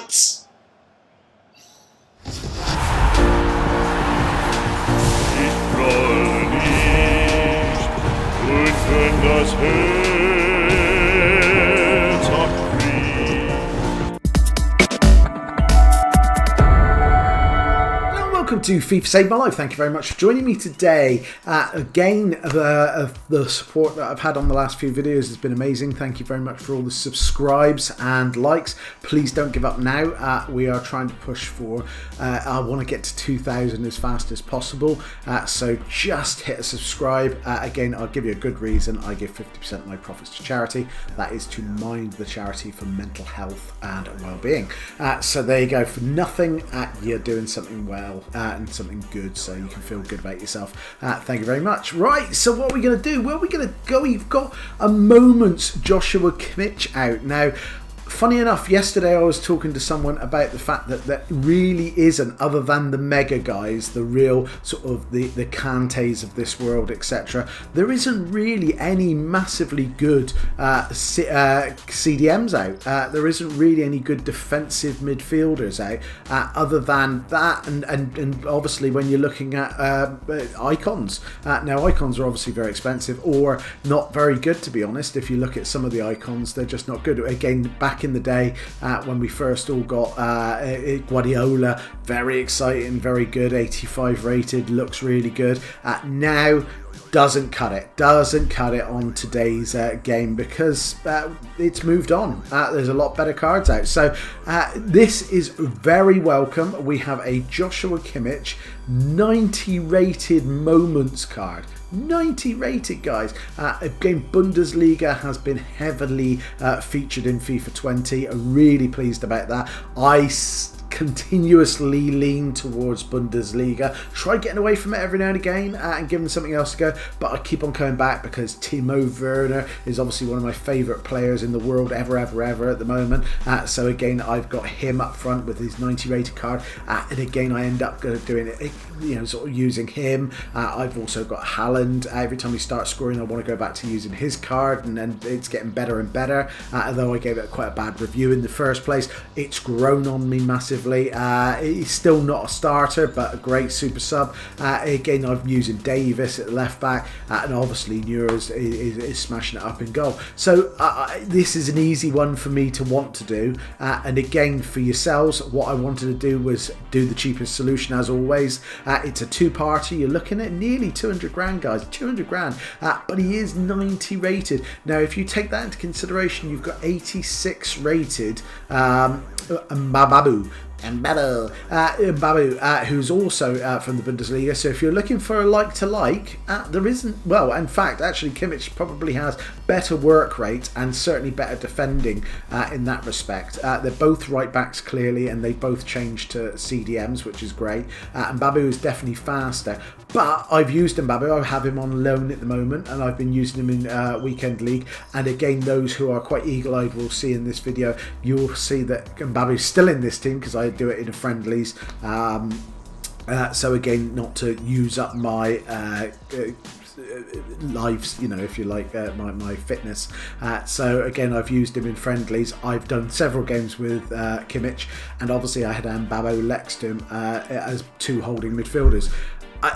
Fight! Ich roll nicht, und wenn das Herz Welcome to FIFA Saved My Life. Thank you very much for joining me today. Again, the support that I've had on the last few videos has been amazing. Thank you very much for all the subscribes and likes. Please don't give up now. We are trying to push for, I want to get to 2,000 as fast as possible. So just hit a subscribe. Again, I'll give you a good reason. I give 50% of my profits to charity. That is to mind the charity for mental health and well-being. So there you go. For nothing, you're doing something well. And something good, so you can feel good about yourself. Thank you very much. Right, so what are we going to do? Well, we're going to go. We've got a Moments Joshua Kimmich out now. Funny enough, yesterday I was talking to someone about the fact that there really isn't, other than the mega guys, the real sort of the Kantes of this world, etc. There isn't really any massively good CDMs out. There isn't really any good defensive midfielders out, other than that, and obviously when you're looking at icons. Now icons are obviously very expensive or not very good, to be honest. If you look at some of the icons, they're just not good. Again, back in the day when we first all got Guardiola, very exciting, very good, 85 rated, looks really good. Now doesn't cut it on today's game, because it's moved on. There's a lot better cards out, so this is very welcome. We have a Joshua Kimmich 90 rated Moments card. 90 rated, guys. Again, Bundesliga has been heavily featured in FIFA 20. I'm really pleased about that. I continuously lean towards Bundesliga. Try getting away from it every now and again and giving something else to go, but I keep on coming back because Timo Werner is obviously one of my favourite players in the world ever at the moment. So again, I've got him up front with his 90 rated card, and again I end up doing it, you know, sort of using him. I've also got Haaland. Every time he starts scoring, I want to go back to using his card, and it's getting better and better. Although I gave it quite a bad review in the first place, it's grown on me massively. He's still not a starter, but a great super sub. Again, I'm using Davis at left back, and obviously Neuers is smashing it up in goal. So this is an easy one for me to want to do. And again, for yourselves, what I wanted to do was do the cheapest solution as always. It's a two-party. You're looking at nearly 200 grand, guys. 200 grand. But he is 90 rated. Now, if you take that into consideration, you've got 86 rated Mbabu, who's also from the Bundesliga. So if you're looking for a like-to-like, there isn't, well, in fact, actually Kimmich probably has better work rate and certainly better defending in that respect. They're both right-backs, clearly, and they both changed to CDMs, which is great. Mbabu is definitely faster, but I've used Mbabu. I have him on loan at the moment, and I've been using him in Weekend League. And again, those who are quite eagle-eyed will see in this video, you'll see that Mbabu is still in this team because I do it in a friendlies. So again, not to use up my lives, you know, if you like, my fitness. So again, I've used him in friendlies. I've done several games with Kimmich, and obviously I had Mbabu next to him as two holding midfielders.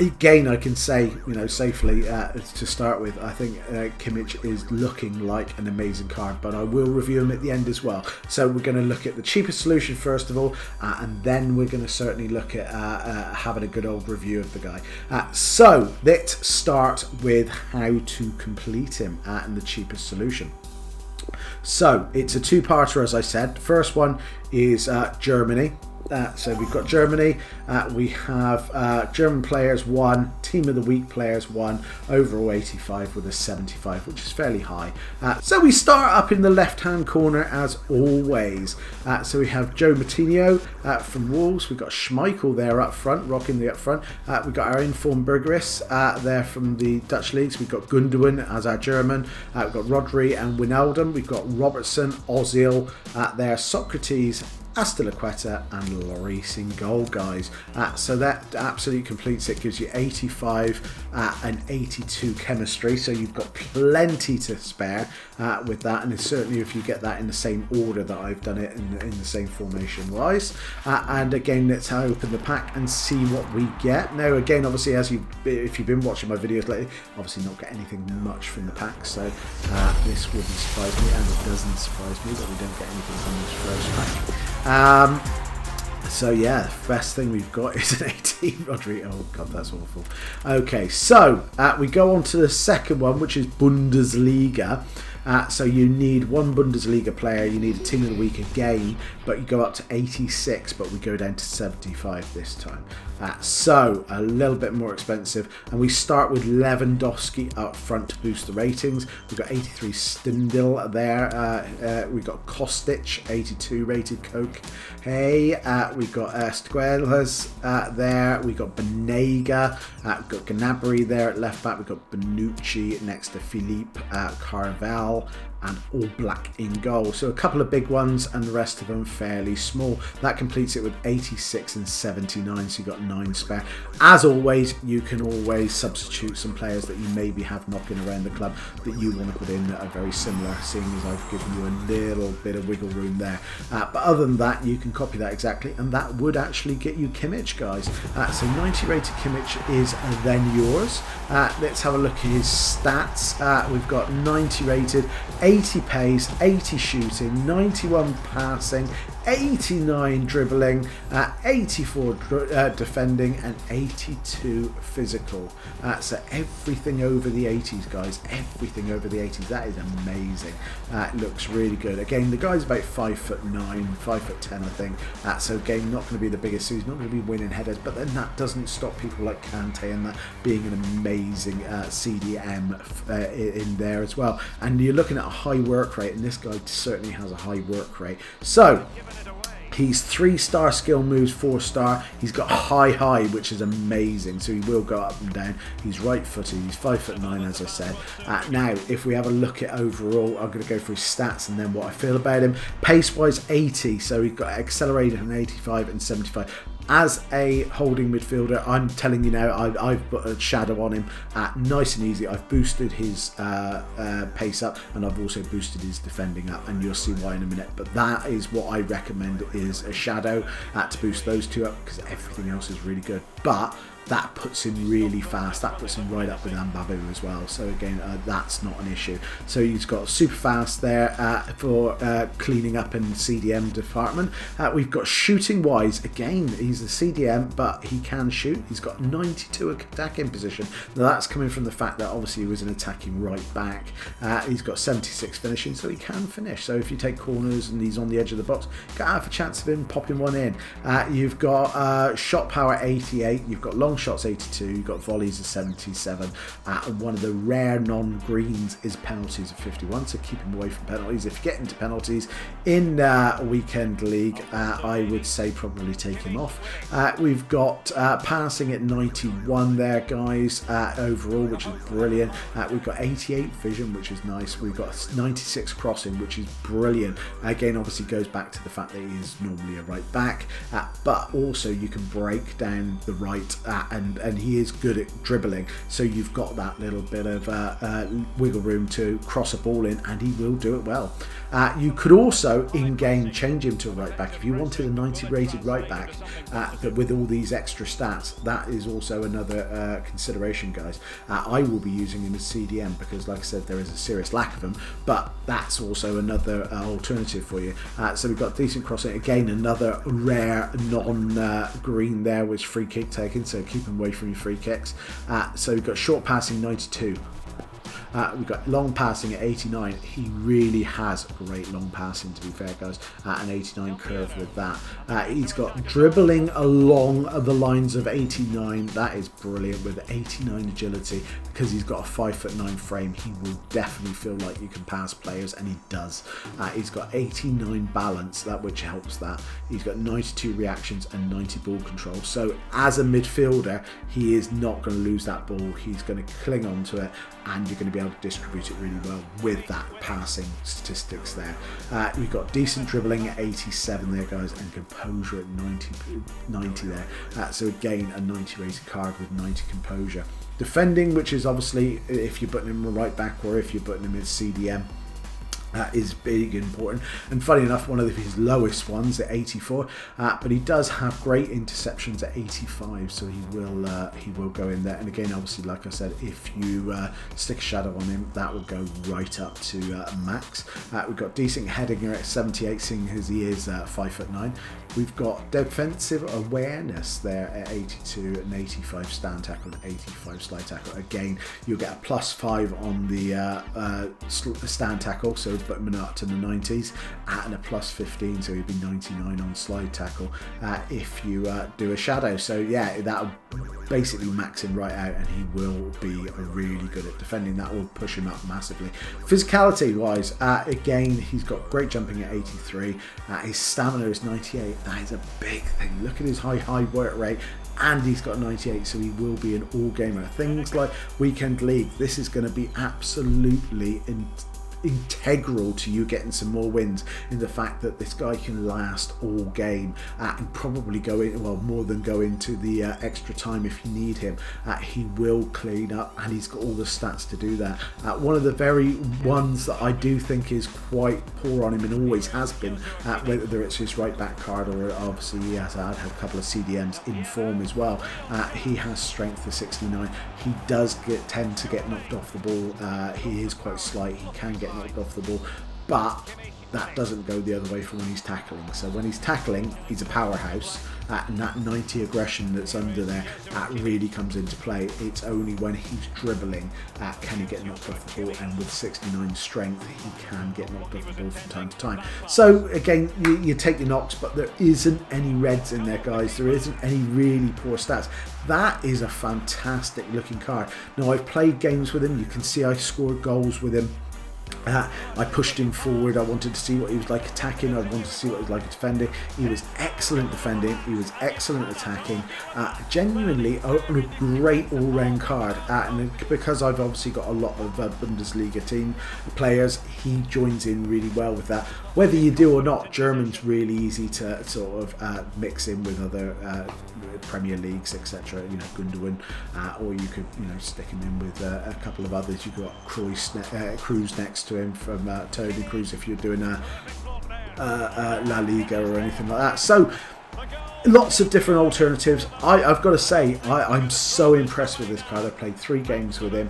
Again, I can say, you know, safely to start with, I think Kimmich is looking like an amazing card, but I will review him at the end as well. So we're going to look at the cheapest solution first of all, and then we're going to certainly look at having a good old review of the guy. So let's start with how to complete him and the cheapest solution. So it's a two-parter, as I said. The first one is Germany. So we've got Germany, we have German players 1, team of the week players 1, overall 85 with a 75, which is fairly high. So we start up in the left hand corner as always. So we have Joe Moutinho from Wolves, we've got Schmeichel there up front, rocking the up front. We've got our informed Bergeris there from the Dutch leagues, we've got Gundogan as our German, we've got Rodri and Wijnaldum, we've got Robertson, Ozil there, Socrates, Azpilicueta and Lloris in goal, guys. So that absolutely completes it. Gives you 85 and 82 chemistry, so you've got plenty to spare with that, and certainly if you get that in the same order that I've done it in the same formation wise. And again, let's open the pack and see what we get. Now again, obviously, if you've been watching my videos lately, obviously not get anything much from the pack, so this wouldn't surprise me, and it doesn't surprise me that we don't get anything from this first pack. So yeah, the best thing we've got is an 18 Rodrigo. Oh god, that's awful. Okay, so we go on to the second one, which is Bundesliga. So you need one Bundesliga player, you need a team of the week again, but you go up to 86, but we go down to 75 this time. So a little bit more expensive, and we start with Lewandowski up front to boost the ratings. We've got 83 Stindl there, we've got Kostic, 82 rated Coke. Hey, we've got Stuelas there, we've got Banega, we've got Gnabry there at left back, we've got Bonucci next to Philippe, Carval, and all black in goal. So a couple of big ones and the rest of them fairly small. That completes it with 86 and 79, so you've got 9 spare. As always, you can always substitute some players that you maybe have knocking around the club that you want to put in that are very similar, seeing as I've given you a little bit of wiggle room there. But other than that, you can copy that exactly, and that would actually get you Kimmich, guys. So 90 rated Kimmich is then yours. Let's have a look at his stats. We've got 90 rated, 80 pace, 80 shooting, 91 passing, 89 dribbling, 84 defending, and 82 physical. So everything over the 80s, guys. Everything over the 80s. That is amazing. It looks really good. Again, the guy's about 5'9", 5'10", I think. So again, not going to be the biggest. So he's not going to be winning headers. But then that doesn't stop people like Kante and that being an amazing CDM in there as well. And you're looking at a high work rate, and this guy certainly has a high work rate. So he's 3-star skill moves, 4-star. He's got high, which is amazing. So he will go up and down. He's right-footed. He's 5'9", as I said. Now, if we have a look at overall, I'm going to go through his stats and then what I feel about him. Pace-wise, 80. So he's got accelerated in 85 and 75. As a holding midfielder, I'm telling you now, I've put a shadow on him, nice and easy. I've boosted his pace up, and I've also boosted his defending up, and you'll see why in a minute. But that is what I recommend, is a shadow to boost those two up, because everything else is really good. But that puts him really fast. That puts him right up with Mbabu as well. So again, that's not an issue. So he's got super fast there for cleaning up in the CDM department. We've got shooting wise. Again, he's a CDM, but he can shoot. He's got 92 attacking position. Now that's coming from the fact that obviously he was an attacking right back. He's got 76 finishing, so he can finish. So if you take corners and he's on the edge of the box, got half a chance of him popping one in. You've got shot power 88. You've got long shots 82, you've got volleys of 77, and one of the rare non-greens is penalties of 51, so keep him away from penalties. If you get into penalties in a weekend league, I would say probably take him off. We've got passing at 91 there, guys, overall, which is brilliant. We've got 88 vision, which is nice. We've got 96 crossing, which is brilliant. Again, obviously goes back to the fact that he is normally a right back, but also you can break down the right and he is good at dribbling, so you've got that little bit of wiggle room to cross a ball in, and he will do it well. You could also in-game change him to a right back if you wanted a 90 rated right back, but with all these extra stats, that is also another consideration, guys. I will be using him as CDM because, like I said, there is a serious lack of them, but that's also another alternative for you. So we've got decent crossing, again another rare non-green there was free kick taken, so keep him away from your free kicks. So we've got short passing 92. We've got long passing at 89. He really has great long passing, to be fair, guys. An 89 curve with that. He's got dribbling along the lines of 89. That is brilliant, with 89 agility, because he's got a 5'9" frame. He will definitely feel like you can pass players, and he does. He's got 89 balance, which helps that. He's got 92 reactions and 90 ball control. So as a midfielder, he is not going to lose that ball. He's going to cling on to it, and you're going to be be able to distribute it really well with that passing statistics there. We've got decent dribbling at 87 there, guys, and composure at 90 there. So again, a 90 rated card with 90 composure. Defending, which is obviously if you're putting him a right back or if you're putting him as CDM, is big and important, and funny enough, one of his lowest ones at 84, but he does have great interceptions at 85, so he will go in there. And again, obviously, like I said, if you stick a shadow on him, that will go right up to max. We've got decent heading at 78, seeing as he is 5'9". We've got defensive awareness there at 82, and 85 stand tackle and 85 slide tackle. Again, you'll get a +5 on the stand tackle, so put him up to the 90s, and a +15, so he'd be 99 on slide tackle if you do a shadow. So yeah, that'll basically max him right out, and he will be really good at defending. That will push him up massively. Physicality wise, again, he's got great jumping at 83. His stamina is 98. That is a big thing. Look at his high work rate, and he's got 98, so he will be an all gamer. Things like weekend league, this is going to be absolutely integral to you getting some more wins, in the fact that this guy can last all game and probably go in, well, more than go into the extra time if you need him. He will clean up, and he's got all the stats to do that. One of the very ones that I do think is quite poor on him, and always has been, whether it's his right back card or obviously he has had a couple of CDMs in form as well. He has strength of 69. He does tend to get knocked off the ball. He is quite slight. He can get knocked off the ball, but that doesn't go the other way for when he's tackling. So when he's tackling, he's a powerhouse, and that 90 aggression that's under there really comes into play. It's only when he's dribbling can he get knocked off the ball, and with 69 strength, he can get knocked off the ball from time to time. So again, you take your knocks, but there isn't any reds in there, guys. There isn't any really poor stats. That is a fantastic looking card. Now, I've played games with him. You can see I scored goals with him. I pushed him forward. I wanted to see what he was like attacking. I wanted to see what he was like defending. He was excellent defending. He was excellent attacking. Genuinely a great all-round card. And because I've obviously got a lot of Bundesliga team players, he joins in really well with that. Whether you do or not, German's really easy to sort of mix in with other Premier Leagues, etc. You know, Gundogan, or you could, you know, stick him in with a couple of others. You've got Cruz next to him from Tony Cruz if you're doing a La Liga or anything like that. So lots of different alternatives. I've got to say, I'm so impressed with this card. I played 3 games with him.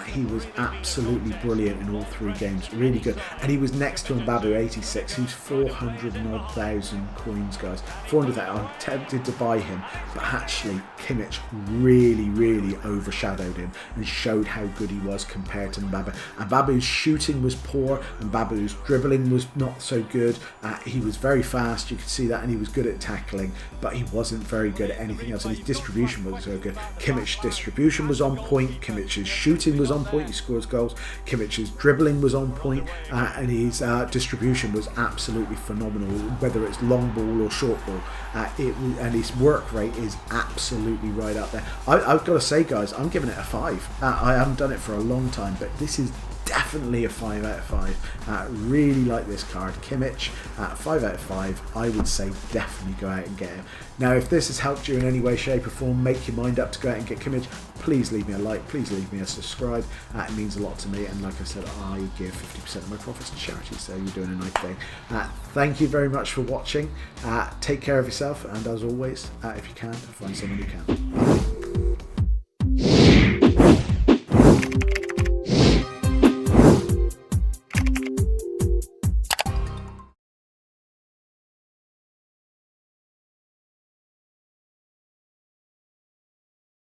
He was absolutely brilliant in all 3 games. Really good. And he was next to Mbabu 86, who's 400,000 coins, guys. 400,000. I'm tempted to buy him, but actually Kimmich really overshadowed him and showed how good he was compared to Mbabu. Mbabu's shooting was poor, and Mbabu's dribbling was not so good. He was very fast, you could see that, and he was good at tackling, but he wasn't very good at anything else, and his distribution was so good. Kimmich's distribution was on point, Kimmich's shooting was on point, he scores goals, Kimmich's dribbling was on point, and his distribution was absolutely phenomenal, whether it's long ball or short ball. And his work rate is absolutely right up there. I've got to say, guys, I'm giving it a 5. I haven't done it for a long time, but this is definitely a 5 out of 5. Really like this card. Kimmich, 5 out of 5. I would say definitely go out and get him. Now, if this has helped you in any way, shape or form, make your mind up to go out and get Kimmich, please leave me a like, please leave me a subscribe. It means a lot to me, and like I said, I give 50% of my profits to charity, so you're doing a nice thing. Thank you very much for watching. Take care of yourself, and as always, if you can, find someone who can.